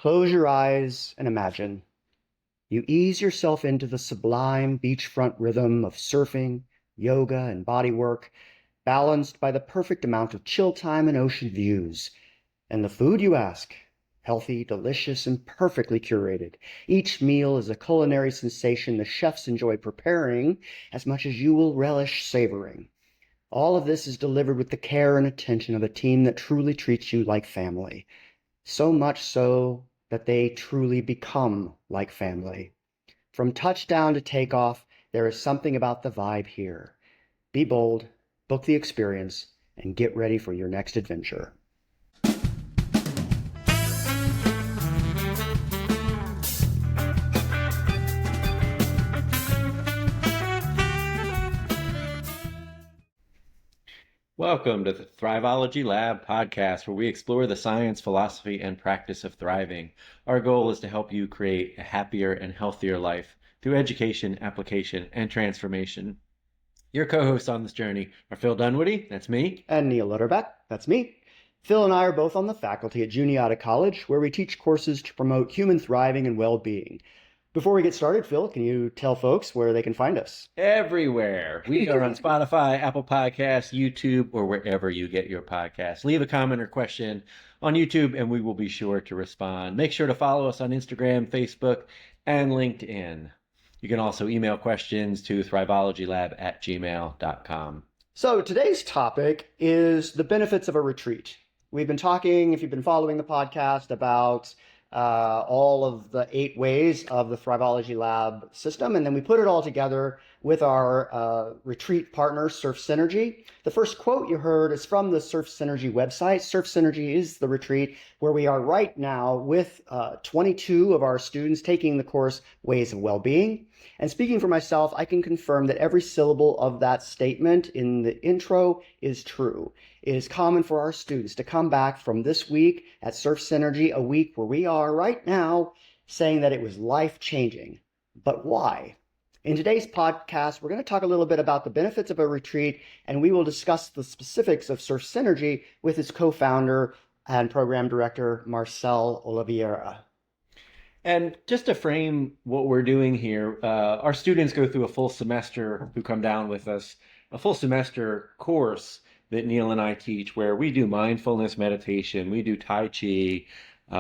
Close your eyes and imagine. You ease yourself into the sublime beachfront rhythm of surfing, yoga, and bodywork, balanced by the perfect amount of chill time and ocean views. And the food, you ask? Healthy, delicious, and perfectly curated. Each meal is a culinary sensation the chefs enjoy preparing as much as you will relish savoring. All of this is delivered with the care and attention of a team that truly treats you like family. So much so that they truly become like family. From touchdown to takeoff, there is something about the vibe here. Be bold, book the experience, and get ready for your next adventure. Welcome to the Thrivology Lab podcast, where we explore the science, philosophy, and practice of thriving. Our goal is to help you create a happier and healthier life through education, application, and transformation. Your co-hosts on this journey are Phil Dunwoody, that's me. And Neil Lutterbeck, that's me. Phil and I are both on the faculty at Juniata College, where we teach courses to promote human thriving and well-being. Before we get started, Phil, can you tell folks where they can find us? Everywhere. We are on Spotify, Apple Podcasts, YouTube, or wherever you get your podcasts. Leave a comment or question on YouTube, and we will be sure to respond. Make sure to follow us on Instagram, Facebook, and LinkedIn. You can also email questions to thrivologylab@gmail.com. So today's topic is the benefits of a retreat. We've been talking, if you've been following the podcast, about all of the 8 ways of the Thrivology Lab system, and then we put it all together with our retreat partner, Surf Synergy. The first quote you heard is from the Surf Synergy website. Surf Synergy is the retreat where we are right now with 22 of our students taking the course Ways of Wellbeing. And speaking for myself, I can confirm that every syllable of that statement in the intro is true. It is common for our students to come back from this week at Surf Synergy, a week where we are right now, saying that it was life-changing. But why? In today's podcast, we're going to talk a little bit about the benefits of a retreat, and we will discuss the specifics of Surf Synergy with its co-founder and program director, Marcel Oliveira. And just to frame what we're doing here, our students go through a full semester who come down with us, a full semester course that Neil and I teach, where we do mindfulness meditation, we do Tai Chi,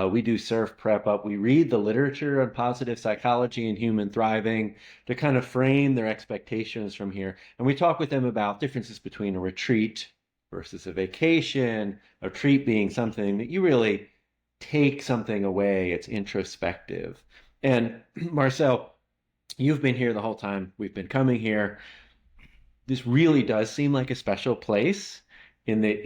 we do surf prep up, we read the literature on positive psychology and human thriving to kind of frame their expectations from here. And we talk with them about differences between a retreat versus a vacation, a retreat being something that you really take something away, it's introspective. And Marcel, you've been here the whole time we've been coming here. This really does seem like a special place in that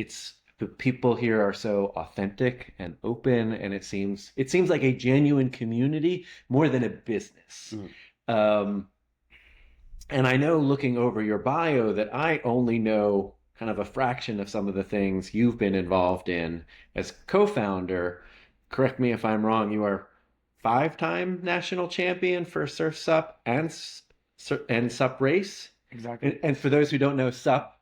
the people here are so authentic and open, and it seems like a genuine community more than a business. And I know, looking over your bio, that I only know kind of a fraction of some of the things you've been involved in as co-founder. Correct me if I'm wrong, you are 5-time national champion for Surf SUP and SUP Race. Exactly. And for those who don't know, SUP,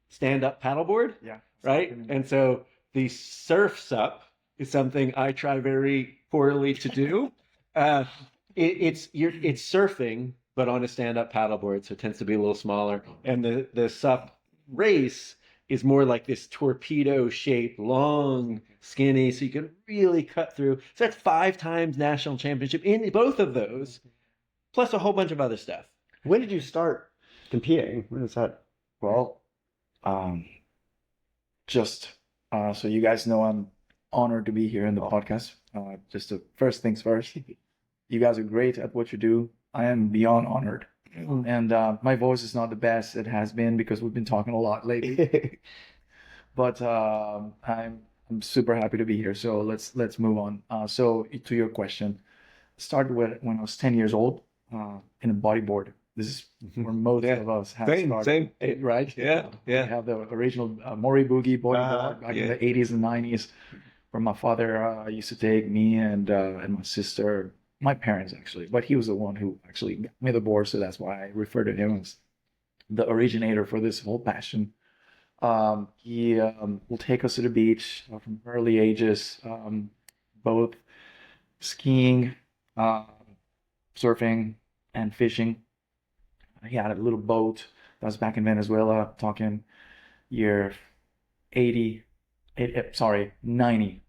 stand-up paddleboard. Yeah. Right? And so the Surf SUP is something I try very poorly to do. It's surfing, but on a stand-up paddleboard, so it tends to be a little smaller. And the SUP Race is more like this torpedo shape, long, skinny, so you can really cut through. So that's 5 times national championship in both of those, plus a whole bunch of other stuff. When did you start competing? When is that? Well, so you guys know I'm honored to be here in the podcast. Just the first things first, you guys are great at what you do. I am beyond honored. And my voice is not the best it has been because we've been talking a lot lately. But I'm super happy to be here. So let's move on. So to your question, started when I was 10 years old in a bodyboard. This is where most of us have started. Same, right? Yeah. We have the original Mori Boogie bodyboard back in the 80s and 90s, where my father used to take me and my sister. My parents, actually, but he was the one who actually got me the board, so that's why I refer to him as the originator for this whole passion. He will take us to the beach from early ages, both skiing, uh, surfing, and fishing. He had a little boat that was back in Venezuela, talking year 80, sorry, 90.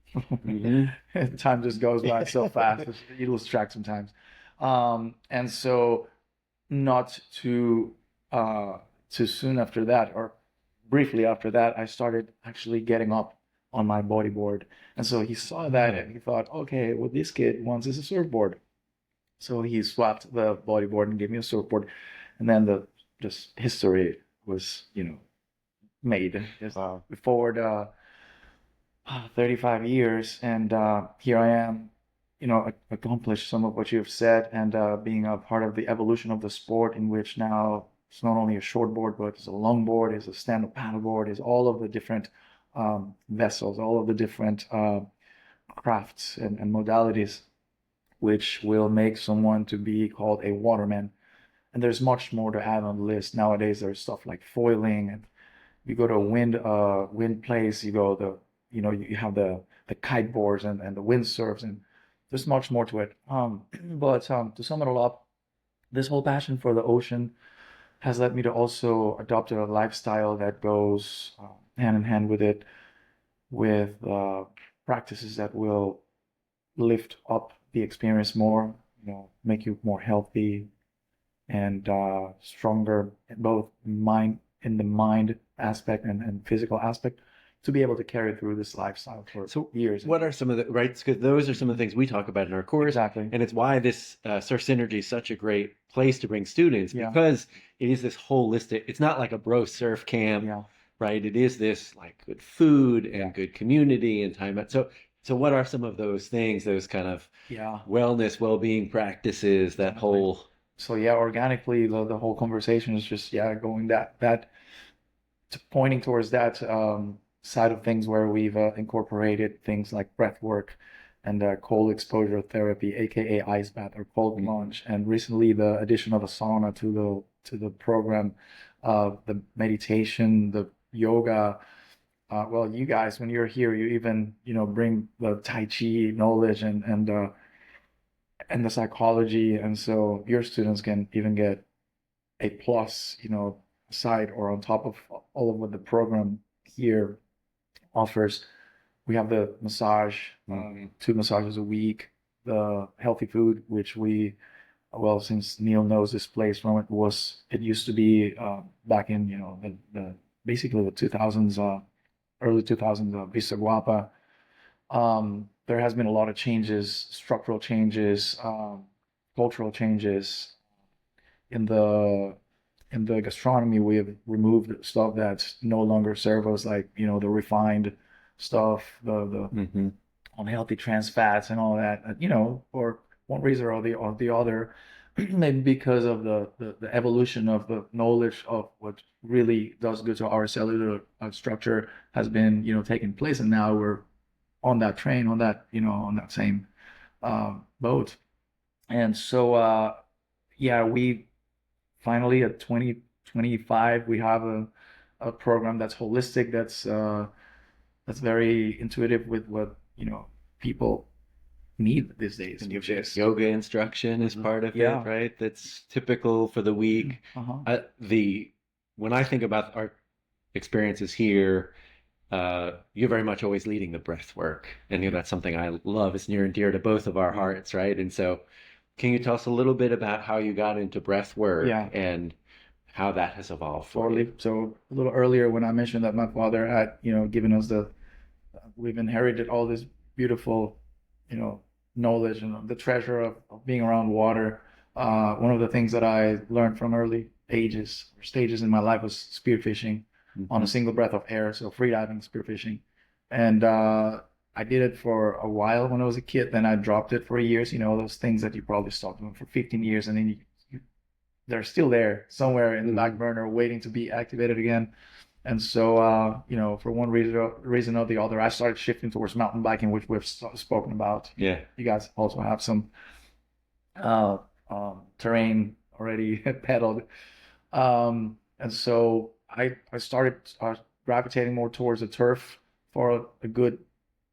Time just goes by so fast. You lose track sometimes. And so not too soon after that, or briefly after that, I started actually getting up on my bodyboard. And so he saw that and he thought, okay, what this kid wants is a surfboard. So he swapped the bodyboard and gave me a surfboard. And then the just history was, made. Just Wow. forward 35 years, and here I am, accomplished some of what you've said, and being a part of the evolution of the sport, in which now it's not only a shortboard, but it's a longboard, it's a stand-up paddleboard, it's all of the different vessels, all of the different crafts and modalities, which will make someone to be called a waterman. And there's much more to add on the list. Nowadays, there's stuff like foiling, and you go to a wind place, you have the kite boards and the windsurfs, and there's much more to it. But to sum it all up, this whole passion for the ocean has led me to also adopt a lifestyle that goes hand in hand with it, with practices that will lift up the experience more, make you more healthy and stronger, both in the mind aspect and physical aspect, to be able to carry through this lifestyle for years. What are some of the right? Because those are some of the things we talk about in our course, Exactly. and it's why this Surf Synergy is such a great place to bring students, Yeah. because it is this holistic. It's not like a bro surf camp, Yeah. right? It is this like good food and Yeah. good community and time out. So what are some of those things? Those kind of Yeah. wellness, well-being practices. That Exactly. whole. So yeah, organically, the whole conversation is just going that pointing towards that side of things, where we've incorporated things like breath work and cold exposure therapy, aka ice bath or cold plunge, and recently the addition of a sauna to the program, the meditation, the yoga. Well, you guys, when you're here, you even bring the Tai Chi knowledge and the psychology, and so your students can even get a plus, side or on top of all of what the program here offers. We have the massage, 2 massages a week, the healthy food, which well, since Neil knows this place from it used to be back in, the basically the 2000s, early 2000s, Vista Guapa. There has been a lot of changes, structural changes, cultural changes in the gastronomy. We have removed stuff that no longer serve us, like the refined stuff, the unhealthy trans fats and all that. For one reason or the other, maybe because of the evolution of the knowledge of what really does good to our cellular structure has been taking place, and now we're on that train, on that same boat. And so yeah, we finally at 2025 we have a program that's holistic, that's very intuitive with what people need these days. And yoga instruction is part of Yeah. it, right? That's typical for the week. Uh-huh. When I think about our experiences here, you're very much always leading the breath work, and that's something I love. It's near and dear to both of our hearts, right? And so, can you tell us a little bit about how you got into breath work and how that has evolved for you? So a little earlier, when I mentioned that my father had given us we've inherited all this beautiful knowledge and the treasure of being around water. One of the things that I learned from early ages or stages in my life was spearfishing on a single breath of air, so freediving, spearfishing. And I did it for a while when I was a kid, then I dropped it for years, those things that you probably stopped doing for 15 years, and then they're still there somewhere in the back burner waiting to be activated again. And so, for one reason or the other, I started shifting towards mountain biking, which we've spoken about. Yeah. You guys also have some terrain already pedaled. And so I started gravitating more towards the turf for a good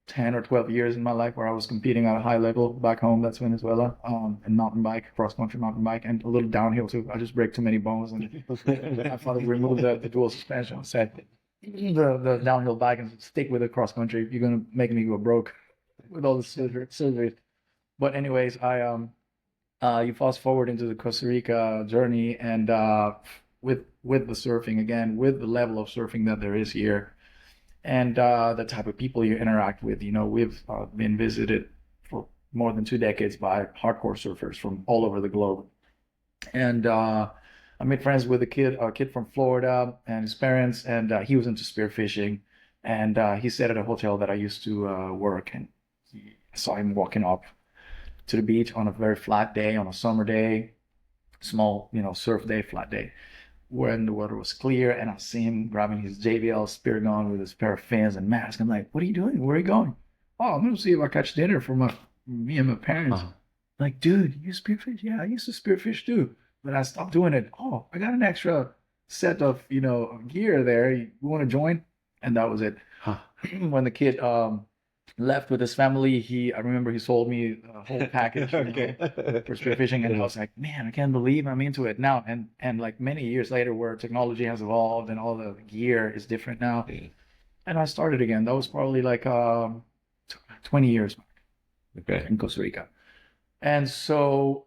10 or 12 years in my life where I was competing at a high level back home. That's Venezuela, and mountain bike, cross country mountain bike, and a little downhill too. I just break too many bones, and I finally removed the dual suspension. I said, the downhill bike and stick with the cross country. You're gonna make me go broke with all the surgery. But anyways, you fast forward into the Costa Rica journey, and with the surfing again, with the level of surfing that there is here, and the type of people you interact with. We've been visited for more than 2 decades by hardcore surfers from all over the globe, and I made friends with a kid from Florida and his parents, and he was into spearfishing, and he stayed at a hotel that I used to work, and I saw him walking up to the beach on a very flat day, on a summer day, small, surf day, flat day, when the water was clear, and I see him grabbing his JBL spear gun with his pair of fins and mask. I'm like, what are you doing? Where are you going? Oh, I'm going to see if I catch dinner for me and my parents. Like, dude, you spearfish? Yeah, I used to spearfish too, but I stopped doing it. Oh, I got an extra set of, gear there. You want to join? And that was it. When the kid left with his family, I remember he sold me a whole package for spearfishing, and I was like, man, I can't believe I'm into it now. And like many years later, where technology has evolved and all the gear is different now, and I started again. That was probably like 20 years back in Costa Rica. And so,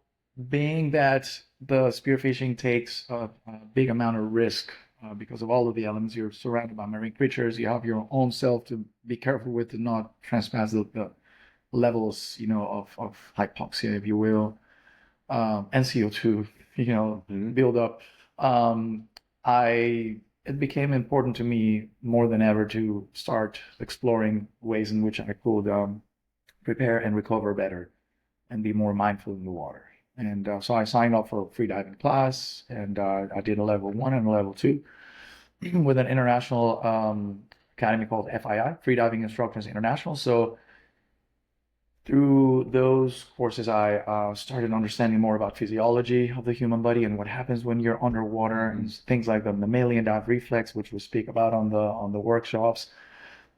being that the spearfishing takes a big amount of risk, because of all of the elements, you're surrounded by marine creatures. You have your own self to be careful with, to not trespass the levels, of hypoxia, if you will, and CO2, build up. It became important to me more than ever to start exploring ways in which I could prepare and recover better and be more mindful in the water. And so I signed up for a freediving class, and I did a level 1 and a level 2 with an international academy called FII, Freediving Instructors International. So through those courses, I started understanding more about physiology of the human body and what happens when you're underwater, and things like the mammalian dive reflex, which we speak about on the workshops,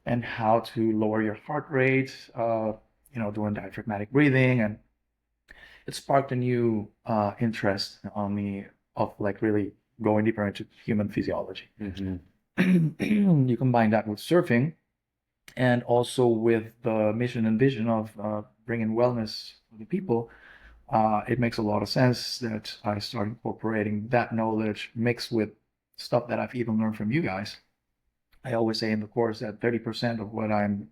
and how to lower your heart rate, doing diaphragmatic breathing. And it sparked a new interest on me of like really going deeper into human physiology. You combine that with surfing, and also with the mission and vision of bringing wellness to the people. It makes a lot of sense that I start incorporating that knowledge mixed with stuff that I've even learned from you guys. I always say in the course that 30% of what I'm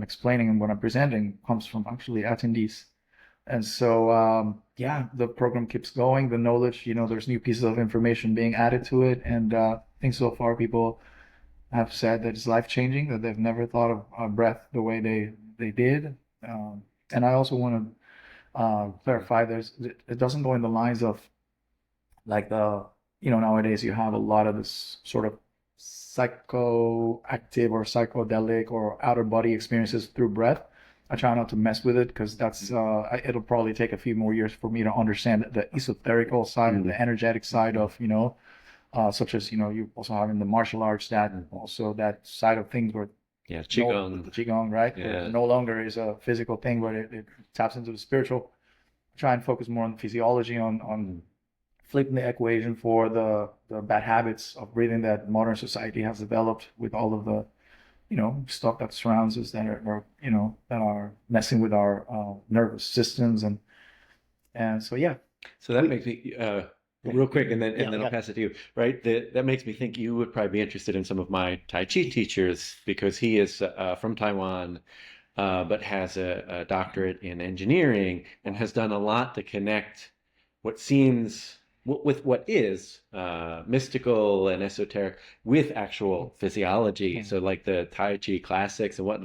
explaining and what I'm presenting comes from actually attendees. And so, the program keeps going. The knowledge, there's new pieces of information being added to it. And I think so far people have said that it's life-changing, that they've never thought of breath the way they did. And I also want to clarify, it doesn't go in the lines of like nowadays you have a lot of this sort of psychoactive or psychedelic or outer body experiences through breath. I try not to mess with it, because that's it'll probably take a few more years for me to understand the esoterical side and the energetic side of such as you also have in the martial arts that also that side of things where qigong, right? It no longer is a physical thing, but it taps into the spiritual. I try and focus more on physiology, on flipping the equation for the bad habits of breathing that modern society has developed with all of the stuff that surrounds us that are messing with our nervous systems, and so So that makes me real quick, and then I'll pass it to you. Right, that makes me think you would probably be interested in some of my Tai Chi teachers, because he is from Taiwan, but has a doctorate in engineering and has done a lot to connect what seems with what is mystical and esoteric with actual physiology. So like the Tai Chi classics and what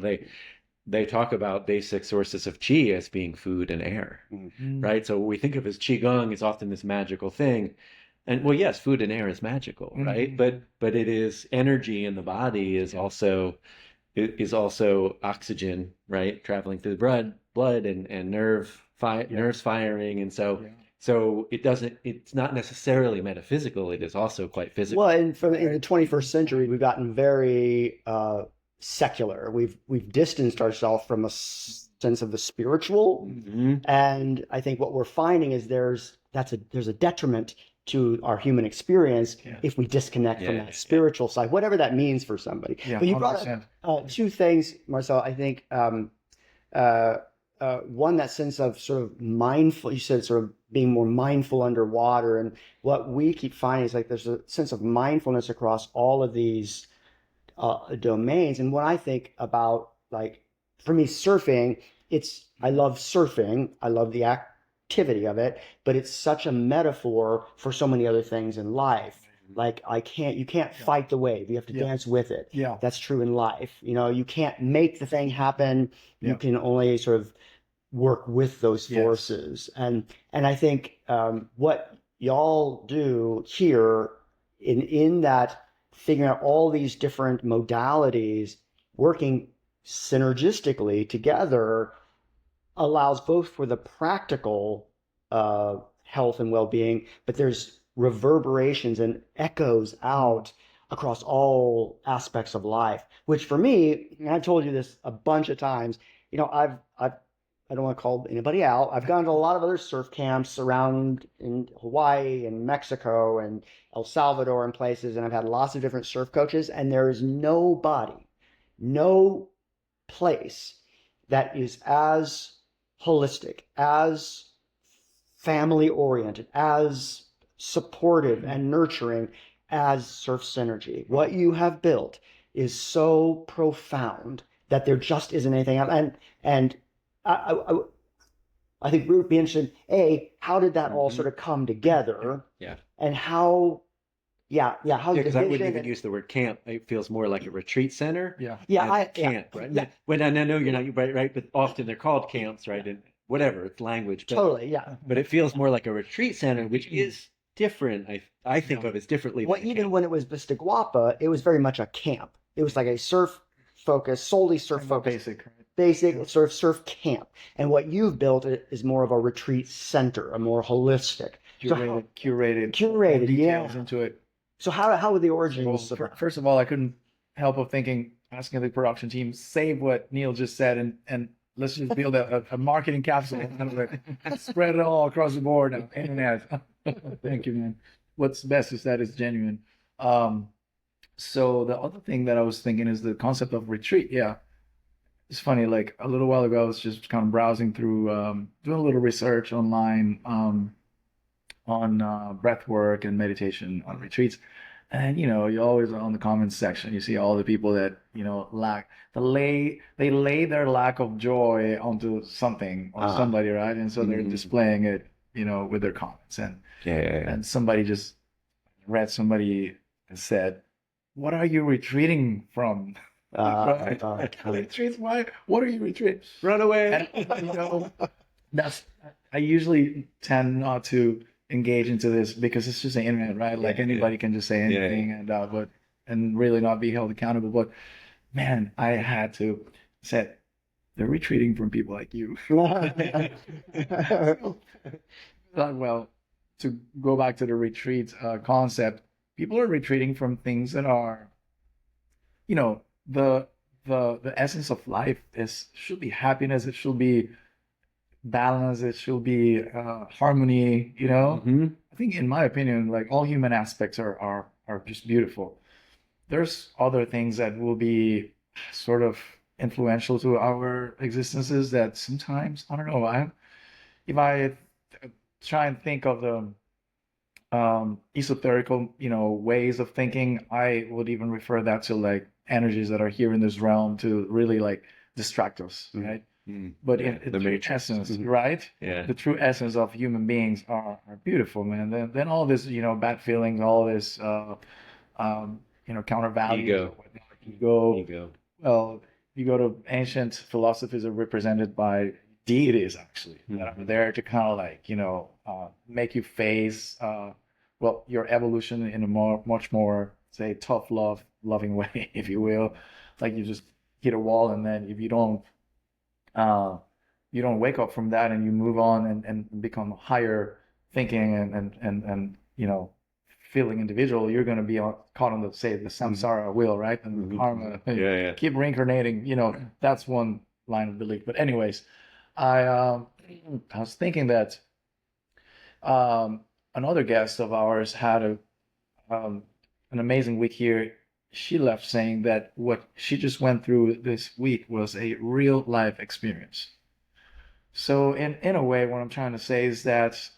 they talk about basic sources of Qi as being food and air, right? So what we think of as Qigong is often this magical thing. And well, yes, food and air is magical, right? But it is energy in the body is also oxygen, right? Traveling through the blood and nerves firing. And so it's not necessarily metaphysical. It is also quite physical. Well, and in the 21st century, we've gotten very secular. We've distanced ourselves from a sense of the spiritual, and I think what we're finding is there's a detriment to our human experience if we disconnect from that spiritual side, whatever that means for somebody. Yeah, But you brought up two things, Marcel. I think one, that sense of sort of mindful. You said sort of being more mindful underwater, and what we keep finding is like there's a sense of mindfulness across all of these domains. And when I think about, like, for me, surfing, I love surfing. I love the activity of it, but it's such a metaphor for so many other things in life. Like you can't fight the wave. You have to dance with it. Yeah. That's true in life. You can't make the thing happen. You can only sort of work with those forces. And I think what y'all do here in that, figuring out all these different modalities working synergistically together, allows both for the practical health and well-being, but there's reverberations and echoes out across all aspects of life, which for me, and I've told you this a bunch of times, I don't want to call anybody out. I've gone to a lot of other surf camps around in Hawaii and Mexico and El Salvador and places, and I've had lots of different surf coaches, and there is no place that is as holistic, as family oriented, as supportive and nurturing as Surf Synergy. What you have built is so profound that there just isn't anything else. And I think we would be interested, how did that all sort of come together? Yeah. And how because I wouldn't even use the word camp. It feels more like a retreat center. Camp, right? Yeah. When I know you're not right, but often they're called camps, right? And whatever, it's language. But, totally, yeah. But it feels more like a retreat center, which is different. I think of it as differently. Well, even when it was Vista Guapa, it was very much a camp. It was like a surf focus, solely surf focus. Basic sort of surf camp. And what you've built is more of a retreat center, a more holistic. Curated details into it. So how were the origins? First of all, I couldn't help but asking the production team, save what Neil just said, and let's just build a marketing capsule and spread it all across the board on the internet. Thank you, man. What's best is that it's genuine. So the other thing that I was thinking is the concept of retreat. Yeah. It's funny, like a little while ago, I was just kind of browsing through, doing a little research online on breathwork and meditation on retreats. And, you always on the comments section, you see all the people that, they lay their lack of joy onto something or somebody, right? And so they're displaying it, with their comments. And and somebody just read somebody and said, "What are you retreating from?" Retreats? Why? What are you retreating? Run away. And, I usually tend not to engage into this because it's just the internet, right? Like anybody can just say anything and really not be held accountable. But man, I had to say they're retreating from people like you. Well, to go back to the retreat concept, people are retreating from things that are, the essence of life should be happiness. It should be balance. It should be harmony. I think, in my opinion, like all human aspects are just beautiful. There's other things that will be sort of influential to our existences that sometimes, I don't know. If I try and think of the esoterical, ways of thinking, I would even refer that to like energies that are here in this realm to really like distract us, right? But in the true essence, right? Yeah. The true essence of human beings are beautiful, man. Then all this, bad feelings, all this, counter values, ego. Well, you go to ancient philosophies are represented by deities, actually, that are there to kind of like, make you face, your evolution in a much more, say, tough loving way, if you will. Like you just hit a wall, and then if you don't wake up from that and you move on and become higher thinking and feeling individual, you're going to be caught on the samsara wheel, right? And karma, keep reincarnating. That's one line of belief. But anyways, I was thinking that another guest of ours had an amazing week here. She left saying that what she just went through this week was a real life experience. So in a way, what I'm trying to say is that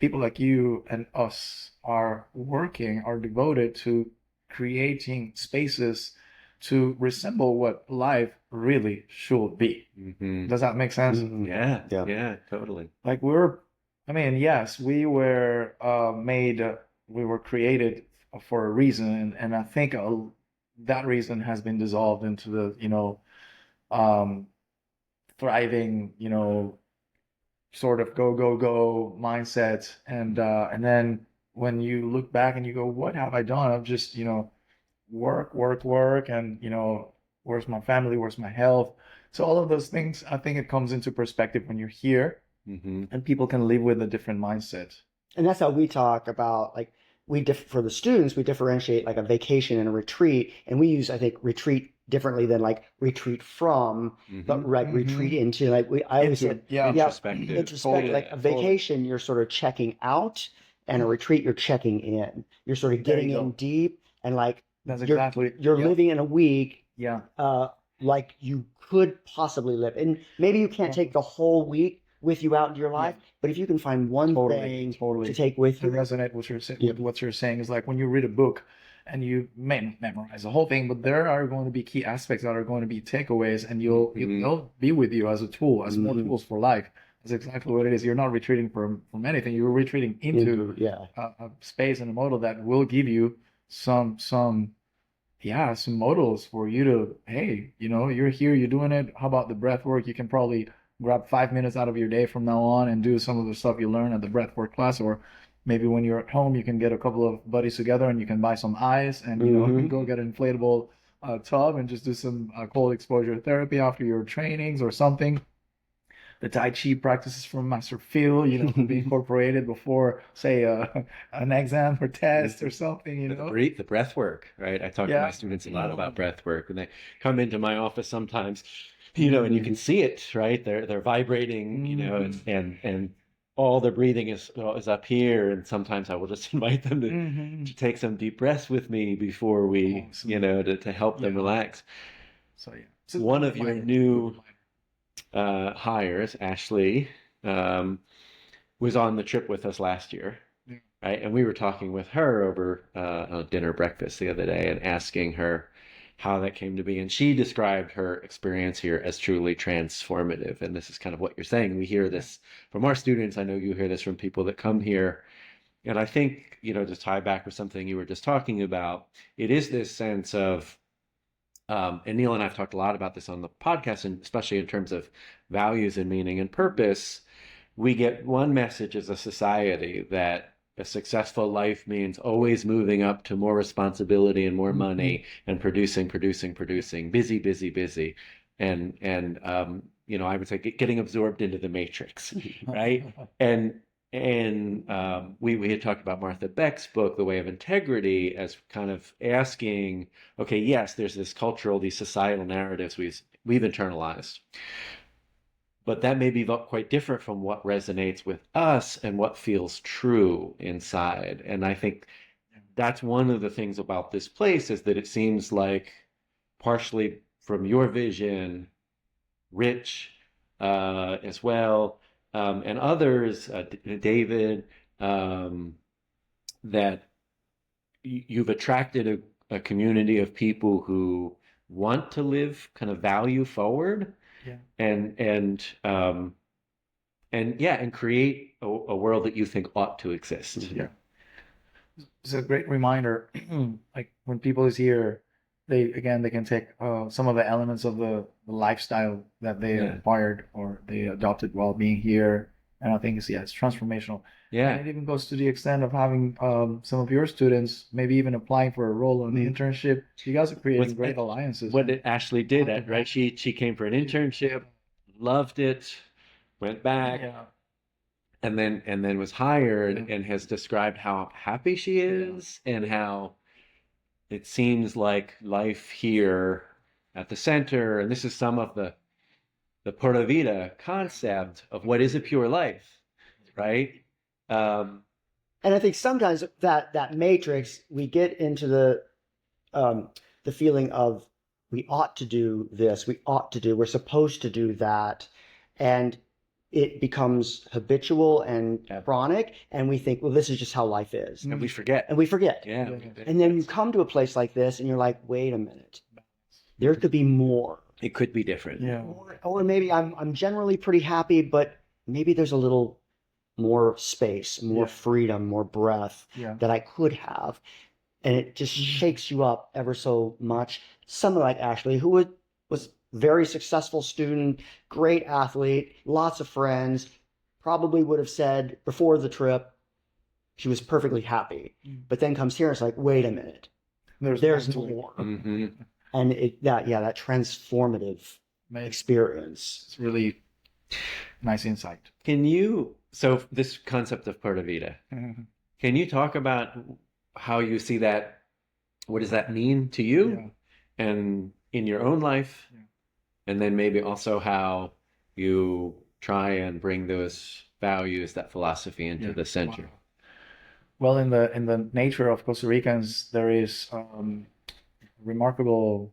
people like you and us are devoted to creating spaces to resemble what life really should be. Does that make sense? Yeah, totally. Like yes, we were we were created for a reason, and I think that reason has been dissolved into the thriving, sort of go mindset, and then when you look back and you go, what have I done? I've just work, and where's my family, where's my health? So all of those things, I think it comes into perspective when you're here, and people can live with a different mindset. And that's how we talk about, like, for the students, we differentiate like a vacation and a retreat, and we use, I think, retreat differently than like retreat from, but retreat into, like I always say, introspective. Like a vacation, you're sort of checking out, and a retreat, you're checking in. You're sort of getting in deep, and like you're living in a week, like you could possibly live, and maybe you can't take the whole week with you out into your life, but if you can find one thing to take with you. To resonate with what you're saying is like when you read a book and you may memorize the whole thing, but there are going to be key aspects that are going to be takeaways, and they'll be with you as a tool, as more tools for life. That's exactly what it is. You're not retreating from anything. You're retreating into a space and a model that will give you some models for you to, hey, you're here, you're doing it. How about the breath work? You can probably grab 5 minutes out of your day from now on and do some of the stuff you learn at the breathwork class, or maybe when you're at home, you can get a couple of buddies together and you can buy some ice and go get an inflatable tub and just do some cold exposure therapy after your trainings or something. The Tai Chi practices from Master Phil, can be incorporated before, say, an exam or test or something. The breath work, right? I talk to my students a lot about breath work, and they come into my office sometimes, and you can see it, right? They're vibrating, and all their breathing is up here. And sometimes I will just invite them to take some deep breaths with me before we, to help them relax. So one of your new hires, Ashley, was on the trip with us last year, right? And we were talking with her over a dinner breakfast the other day and asking her how that came to be. And she described her experience here as truly transformative. And this is kind of what you're saying. We hear this from our students. I know you hear this from people that come here. And I think, to tie back with something you were just talking about, it is this sense of, and Neil and I have talked a lot about this on the podcast, and especially in terms of values and meaning and purpose. We get one message as a society that a successful life means always moving up to more responsibility and more money and producing, busy. And I would say getting absorbed into the matrix, right? And we had talked about Martha Beck's book, The Way of Integrity, as kind of asking, okay, yes, there's these societal narratives we've internalized. But that may be quite different from what resonates with us and what feels true inside. And I think that's one of the things about this place, is that it seems like, partially from your vision, Rich as well, and others, David, that you've attracted a community of people who want to live kind of value forward, and create a world that you think ought to exist. Yeah, it's a great reminder. Like when people is here, they can take some of the elements of the lifestyle that they acquired or they adopted while being here, and I think it's transformational. And it even goes to the extent of having some of your students maybe even applying for a role in the internship. You guys are creating great alliances. What Ashley did, right? She came for an internship, loved it, went back, and then was hired and has described how happy she is and how it seems like life here at the center, and this is some of the Pura Vida concept of what is a pure life, right? And I think sometimes that matrix, we get into the feeling of we ought to do this, we're supposed to do that, and it becomes habitual and chronic, and we think, well, this is just how life is, And we forget. Yeah. And then you come to a place like this, and you're like, wait a minute, there could be more. It could be different. Yeah. Or maybe I'm generally pretty happy, but maybe there's a little more space, more freedom, more breath that I could have. And it just shakes you up ever so much. Someone like Ashley, who was very successful student, great athlete, lots of friends, probably would have said before the trip, she was perfectly happy. But then comes here and it's like, wait a minute, there's more. Mm-hmm. And that transformative experience. It's really nice insight. So this concept of Pura Vida, can you talk about how you see that? What does that mean to you and in your own life? And then maybe also how you try and bring those values, that philosophy into the center. Well, in the nature of Costa Ricans, there is remarkable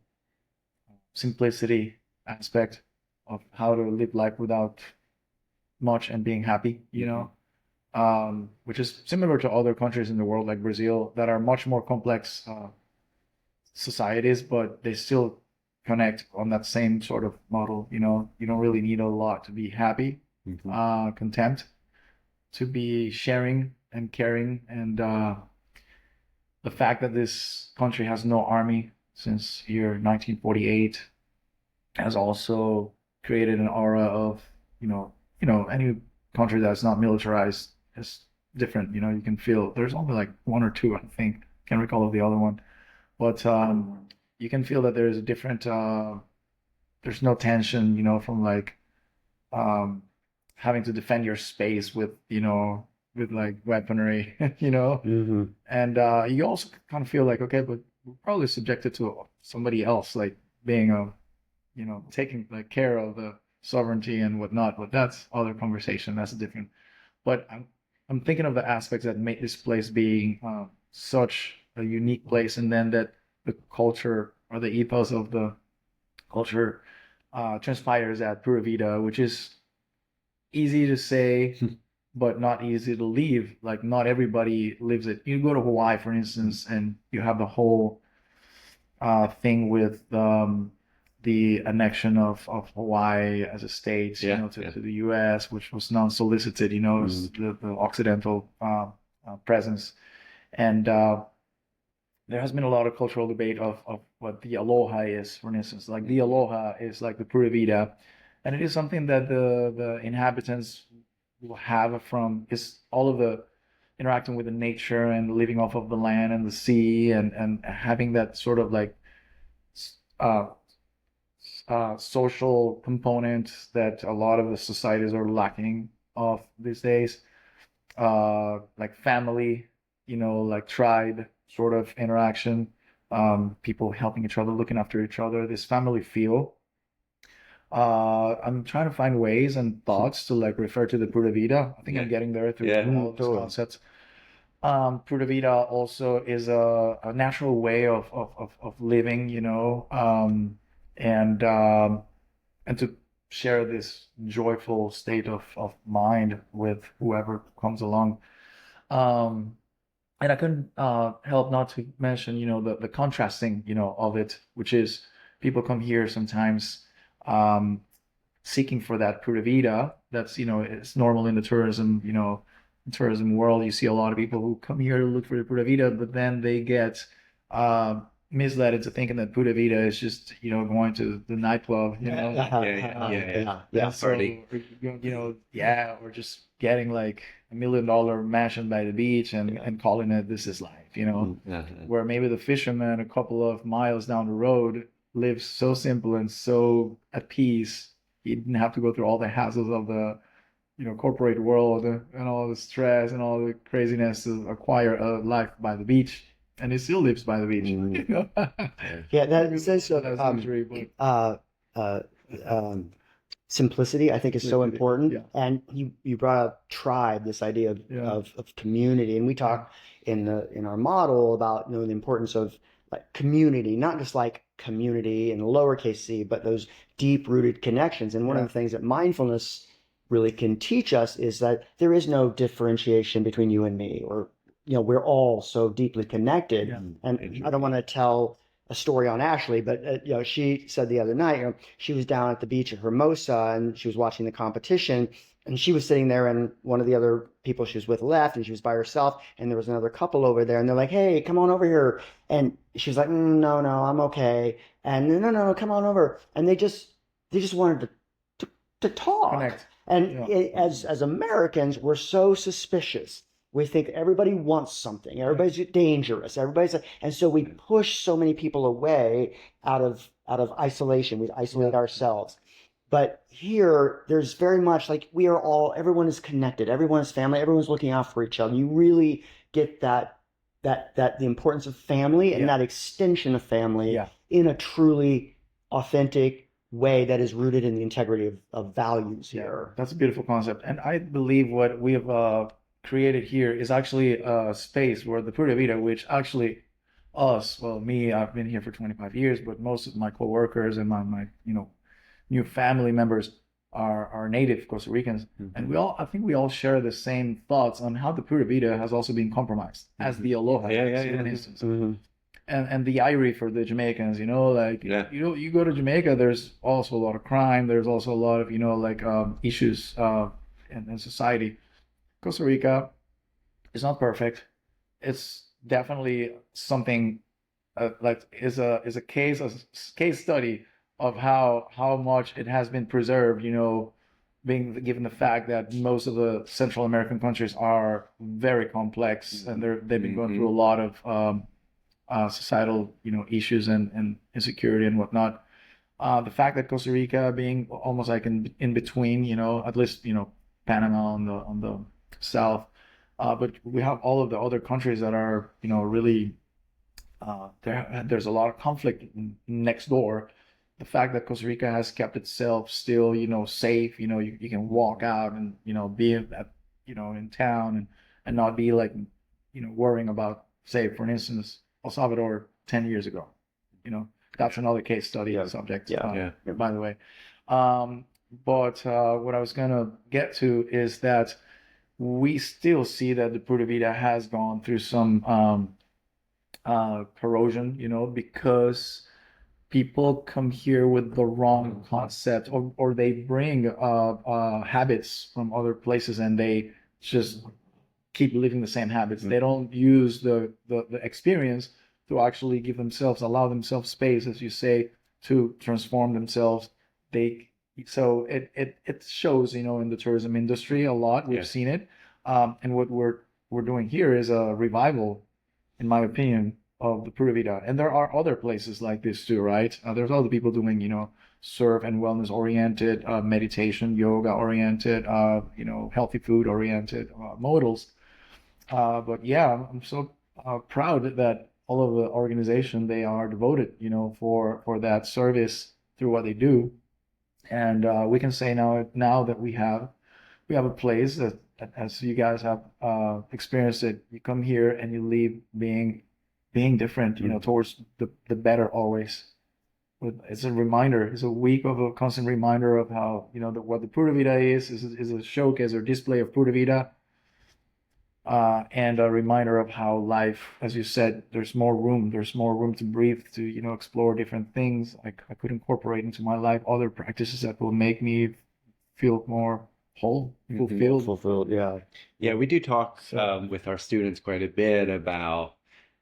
simplicity aspect of how to live life without much and being happy, which is similar to other countries in the world like Brazil that are much more complex societies, but they still connect on that same sort of model. You don't really need a lot to be happy, content, to be sharing and caring. And the fact that this country has no army since year 1948 has also created an aura of, any country that's not militarized is different. You can feel there's only like one or two, I think. Can't recall the other one. But you can feel that there's a different, there's no tension, from like having to defend your space with like weaponry, And you also kind of feel like, okay, but we're probably subjected to somebody else, like being taking like care of the sovereignty and whatnot. But that's other conversation. That's different. But I'm thinking of the aspects that make this place being such a unique place, and then that the culture or the ethos of the culture transpires at Pura Vida, which is easy to say, but not easy to leave. Like not everybody lives it. You go to Hawaii, for instance, and you have the whole thing with the annexion of Hawaii as a state, to the U.S., which was non-solicited, the Occidental presence. And there has been a lot of cultural debate of what the aloha is, for instance. Like the aloha is like the Pura Vida. And it is something that the inhabitants will have from is all of the interacting with the nature and living off of the land and the sea and having that sort of like social component that a lot of the societies are lacking of these days. Like family, like tribe sort of interaction, people helping each other, looking after each other, this family feel. I'm trying to find ways and thoughts to like refer to the Pura Vida. I think I'm getting there through all those concepts. Pura Vida also is a natural way of living, and to share this joyful state of mind with whoever comes along. And I couldn't help not to mention, the contrasting, of it, which is people come here sometimes seeking for that Pura Vida. That's, it's normal in the tourism world. You see a lot of people who come here to look for the Pura Vida, but then they get misled into thinking that Pura Vida is just, going to the nightclub, party. Or just getting like $1 million mansion by the beach and calling it this is life, where maybe the fisherman a couple of miles down the road lives so simple and so at peace. He didn't have to go through all the hassles of the corporate world and all the stress and all the craziness to acquire a life by the beach, and he still lives by the beach. Yeah, that sense of That's luxury, but uh, um, simplicity, I think, is so Simplicity, important. yeah. And you brought up tribe, this idea Yeah. of community, and we talk in our model about the importance of like community, not just like community in lowercase c, but those deep rooted connections. And one of Yeah. the things that mindfulness really can teach us is that there is no differentiation between you and me, or we're all so deeply connected. Yeah. And I don't want to tell a story on Ashley, but she said the other night, she was down at the beach at Hermosa and she was watching the competition, and she was sitting there, and one of the other people she was with left, and she was by herself, and there was another couple over there, and they're like, "Hey, come on over here," and she was like, "No, no, I'm okay," and no, no, come on over, and they just wanted to talk. Connect. And Yeah. as Americans, we're so suspicious. We think everybody wants something. Everybody's dangerous. And so we push so many people away out of isolation. We isolate ourselves. But here, there's very much like everyone is connected. Everyone is family. Everyone's looking out for each other. You really get that the importance of family and that extension of family in a truly authentic way that is rooted in the integrity of values here. That's a beautiful concept. And I believe what we have created here is actually a space where the Pura Vida, which actually me, I've been here for 25 years, but most of my coworkers and my new family members are native Costa Ricans. Mm-hmm. And I think we all share the same thoughts on how the Pura Vida has also been compromised as the Aloha, for instance. Mm-hmm. And the Irie for the Jamaicans, you go to Jamaica, there's also a lot of crime. There's also a lot of, issues in society. Costa Rica is not perfect. It's definitely something is a case study of how much it has been preserved, being given the fact that most of the Central American countries are very complex, and they've been going through a lot of societal, issues and insecurity and whatnot. The fact that Costa Rica being almost like in between, at least, Panama on the south, but we have all of the other countries that are, really there's a lot of conflict next door. The fact that Costa Rica has kept itself still, safe, you can walk out and, be at, in town and not be like, worrying about, say, for instance, El Salvador 10 years ago. That's another case study subject, by the way. But what I was going to get to is that we still see that the Pura Vida has gone through some corrosion, because people come here with the wrong concept, or they bring habits from other places and they just keep living the same habits. They don't use the experience to actually allow themselves space, as you say, to transform themselves. So it shows, in the tourism industry a lot. We've seen it. And what we're doing here is a revival, in my opinion, of the Pura Vida. And there are other places like this too, right? There's other people doing, surf and wellness oriented, meditation, yoga oriented, healthy food oriented models. But yeah, I'm so proud that all of the organization, they are devoted, for that service through what they do. And we can say now that we have a place that, as you guys have experienced it, you come here and you leave being different, towards the better always. But it's a reminder. It's a week of a constant reminder of how, what the Pura Vida is a showcase or display of Pura Vida. And a reminder of how life, as you said, there's more room to breathe, to, explore different things. I could incorporate into my life other practices that will make me feel more whole, fulfilled. Yeah, we do talk with our students quite a bit about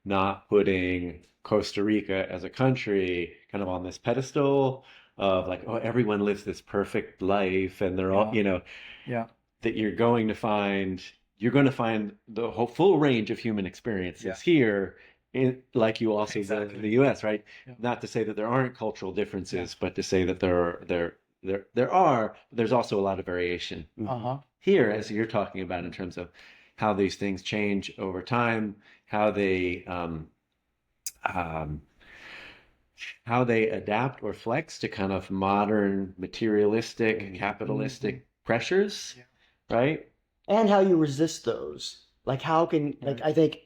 not putting Costa Rica as a country kind of on this pedestal of like, oh, everyone lives this perfect life and they're all, that you're going to find the whole full range of human experiences here, like you also did in the US, right? Not to say that there aren't cultural differences, but to say that there's also a lot of variation. here, as you're talking about, in terms of how these things change over time, how they um, how they adapt or flex to kind of modern materialistic, capitalistic pressures, right? And how you resist those. Like how can like I think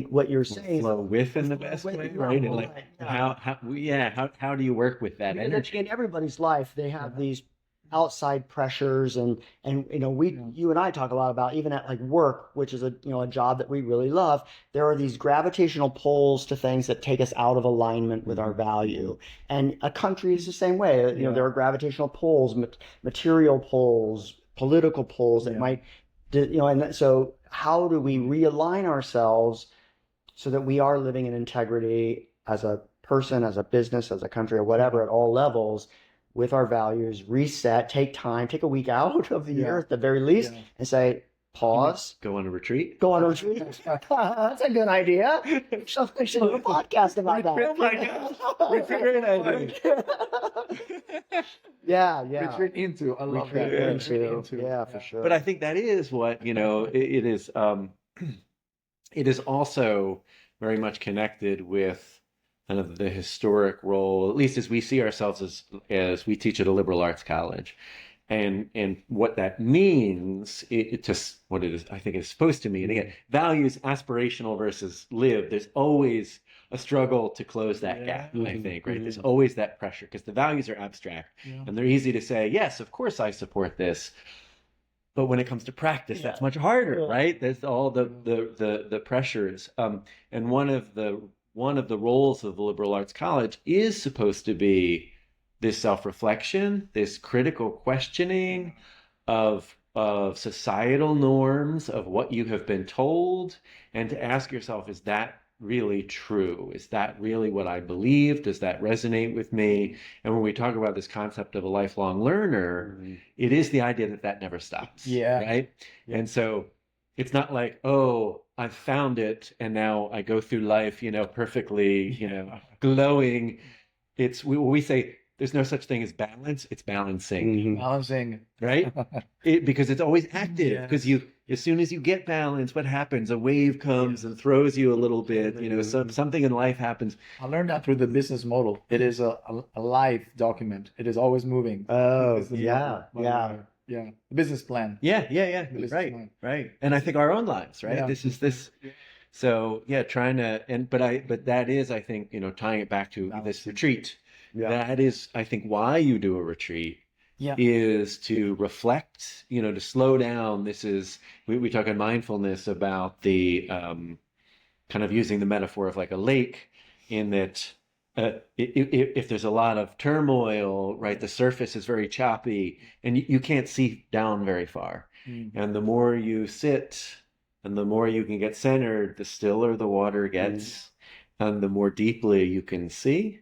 what you're saying Flow with in the best way, right? And like how do you work with that because energy? in everybody's life they have these outside pressures and you and I talk a lot about even at like work, which is a job that we really love. There are these gravitational pulls to things that take us out of alignment with our value, and a country is the same way. There are gravitational pulls, material pulls, political pulls that might and so how do we realign ourselves so that we are living in integrity as a person, as a business, as a country, or whatever, at all levels, with our values, reset, take time, take a week out of the year at the very least, and say, pause. Go on a retreat. Go on a retreat. That's a good idea. I should do a podcast about that. Oh my God. Yeah. Retreat into. I love that. Into. Yeah, for sure. But I think that is what, it is. It is also very much connected with kind of the historic role, at least as we see ourselves as we teach at a liberal arts college. And what that means, it just what it is, I think it's supposed to mean. Again, values, aspirational versus lived. There's always a struggle to close that gap, I think, right? There's always that pressure because the values are abstract and they're easy to say, yes, of course I support this. But when it comes to practice, that's much harder, right? There's all the pressures. And one of the roles of the liberal arts college is supposed to be this self-reflection, this critical questioning of societal norms, of what you have been told, and to ask yourself, is that really true? Is that really what I believe? Does that resonate with me? And when we talk about this concept of a lifelong learner, it is the idea that that never stops, right? Yeah. And so it's not like, oh, I found it and now I go through life, perfectly, glowing. It's we say, there's no such thing as balance. It's balancing. Balancing. Right? Because it's always active. Because as soon as you get balance, what happens? A wave comes and throws you a little bit. Something in life happens. I learned that through the business model. It is a live document. It is always moving. Oh, yeah. Business plan. Yeah. Right. And I think our own lives, right? Yeah. This is this. So trying to but that is, I think, tying it back to this retreat. Yeah. That is, I think, why you do a retreat is to reflect, to slow down. This is, we talk in mindfulness about the kind of using the metaphor of like a lake, in that if there's a lot of turmoil, right, the surface is very choppy and you can't see down very far. And the more you sit and the more you can get centered, the stiller the water gets and the more deeply you can see.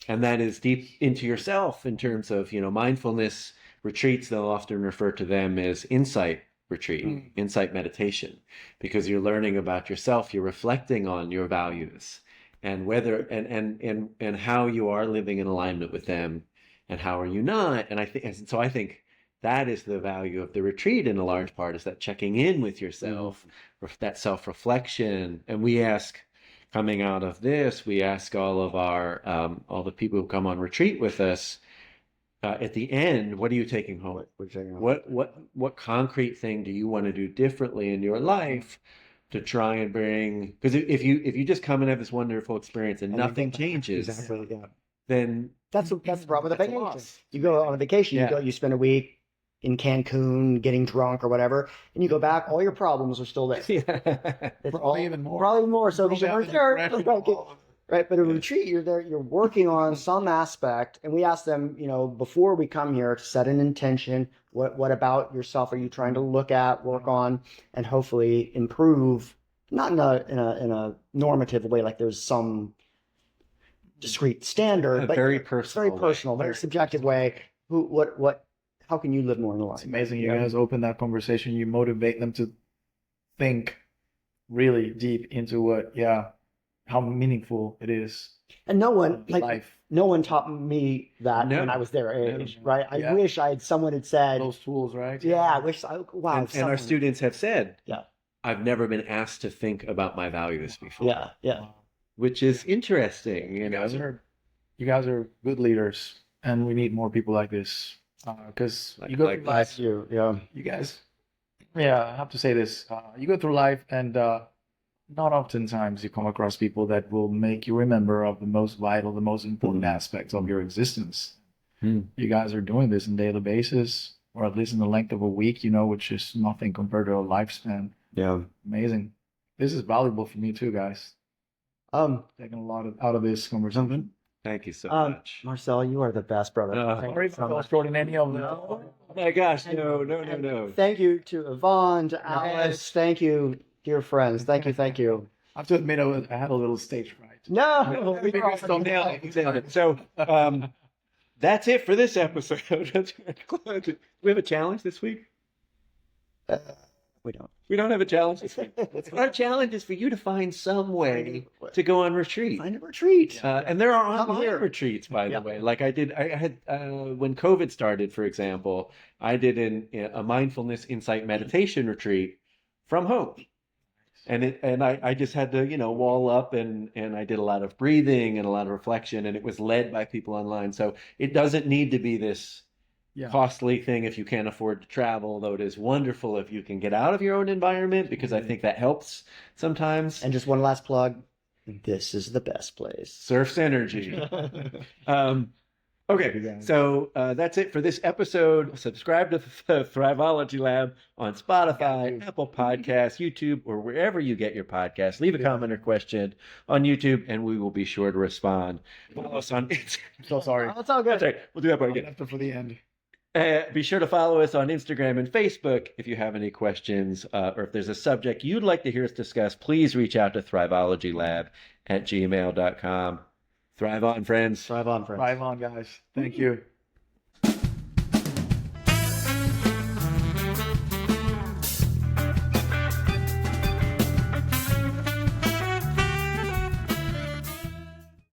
And that is deep into yourself in terms of, mindfulness retreats. They'll often refer to them as insight retreat, insight meditation, because you're learning about yourself. You're reflecting on your values and whether, and how you are living in alignment with them and how are you not. And I think that is the value of the retreat in a large part, is that checking in with yourself, that self-reflection. And we ask, coming out of this, we ask all of our all the people who come on retreat with us at the end, what are you taking home? What concrete thing do you want to do differently in your life to try and bring? Because if you just come and have this wonderful experience and nothing changes, then that's the problem with a vacation. You go on a vacation, you spend a week in Cancun getting drunk or whatever, and you go back, all your problems are still there. Probably even more. So because you weren't there, right? But a retreat, you're there, you're working on some aspect, and we ask them, before we come here, to set an intention. What about yourself are you trying to look at, work on, and hopefully improve? Not in a normative way, like there's some discrete standard, but very personal, very subjective way. How can you live more in the life? It's amazing. You guys open that conversation. You motivate them to think really deep into what how meaningful it is. And no one Life. no one taught me that No. when I was their age, No. right? I Yeah. wish someone had said, Those tools, right? yeah, I wish wow. And our students have said, Yeah. I've never been asked to think about my values before. Yeah. Which is interesting, You guys are good leaders, and we need more people like this. Because you go through life, Yeah. you guys. Yeah, I have to say this. You go through life, and not oftentimes you come across people that will make you remember of the most vital, the most important aspects of your existence. You guys are doing this on a daily basis, or at least in the length of a week, which is nothing compared to a lifespan. Yeah. Amazing. This is valuable for me too, guys. Taking a lot out of this conversation. Thank you so much. Marcel, you are the best, brother. Thank Sorry you if so I fell much. short in any of them. Oh my gosh, no. Thank you to Yvonne, to Alice. Thank you, dear friends. Thank you. I have to admit, I had a little stage fright. No, we You nailed it. So that's it for this episode. We have a challenge this week? we don't. We don't have a challenge this week. Our challenge is for you to find some way to go on retreat. Find a retreat. And there are Come online here. retreats, by the way. Like I had when COVID started, for example, I did a mindfulness insight meditation retreat from home. And I just had to, wall up and I did a lot of breathing and a lot of reflection, and it was led by people online. So it doesn't need to be this costly thing if you can't afford to travel, though it is wonderful if you can get out of your own environment, because I think that helps sometimes. And just one last plug. This is the best place. Surf Synergy. Okay, so that's it for this episode. Subscribe to the Thrivology Lab on Spotify, Apple Podcasts, YouTube, or wherever you get your podcasts. Leave a comment or question on YouTube, and we will be sure to respond. Follow us on Instagram. So sorry. That's all good. Sorry, we'll do that part I again. left it for the end. Be sure to follow us on Instagram and Facebook. If you have any questions or if there's a subject you'd like to hear us discuss, please reach out to thrivologylab@gmail.com. Thrive on, friends. Thrive on, friends. Thrive on, guys. Thank you.